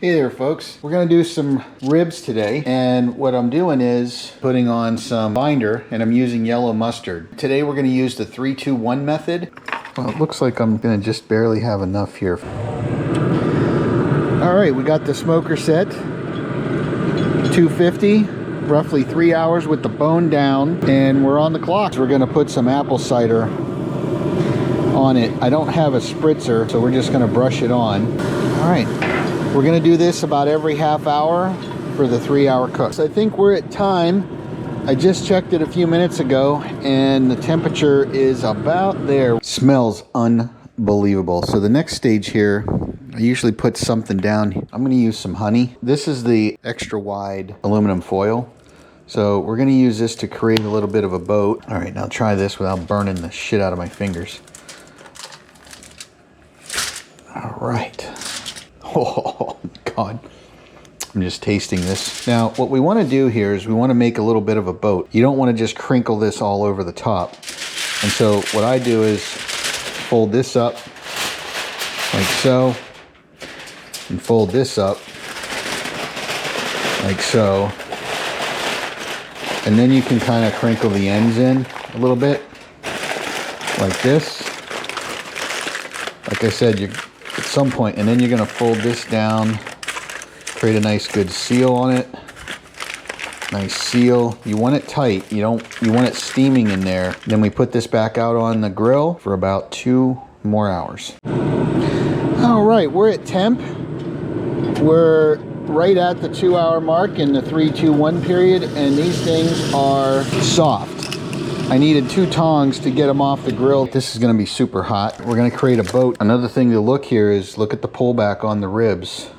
Hey there folks, we're going to do some ribs today, and what I'm doing is putting on some binder, and I'm using yellow mustard. Today we're going to use the 3-2-1 method. Well, it looks like I'm going to just barely have enough here. Alright, we got the smoker set, 250, roughly 3 hours with the bone down, and we're on the clock. We're going to put some apple cider on it. I don't have a spritzer, so we're just going to brush it on. Alright. We're going to do this about every half hour for the 3-hour cook. So I think we're at time. I just checked it a few minutes ago and the temperature is about there. Smells unbelievable. So the next stage here, I usually put something down. I'm going to use some honey. This is the extra wide aluminum foil. So we're going to use this to create a little bit of a boat. All right, now try this without burning the shit out of my fingers. All right. Oh God, I'm just tasting this. Now, what we want to do here is we want to make a little bit of a boat. You don't want to just crinkle this all over the top. And so what I do is fold this up like so, and fold this up like so. And then you can kind of crinkle the ends in a little bit like this. Like I said, at some point, and then you're going to fold this down, create a nice good seal on it. Nice seal. You want it tight. You want it steaming in there. Then we put this back out on the grill for about 2 more hours. All right, we're at temp. We're right at the 2-hour mark in the 3-2-1 period, and these things are soft. I needed 2 tongs to get them off the grill. This is going to be super hot. We're going to create a boat. Another thing to look here is look at the pullback on the ribs.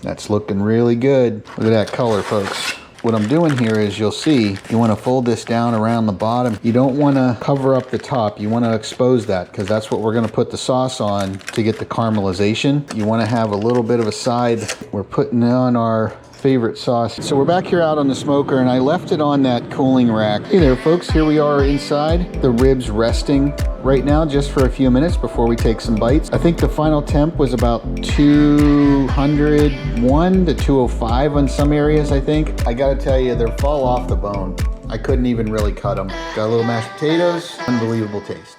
That's looking really good. Look at that color, folks. What I'm doing here is you'll see you want to fold this down around the bottom. You don't want to cover up the top. You want to expose that because that's what we're going to put the sauce on to get the caramelization. You want to have a little bit of a side. We're putting on our favorite sauce. So we're back here out on the smoker, and I left it on that cooling rack. Hey there folks, here we are inside. The ribs resting right now just for a few minutes before we take some bites. I think the final temp was about 201 to 205 on some areas, I think. I gotta tell you, they're fall off the bone. I couldn't even really cut them. Got a little mashed potatoes, unbelievable taste.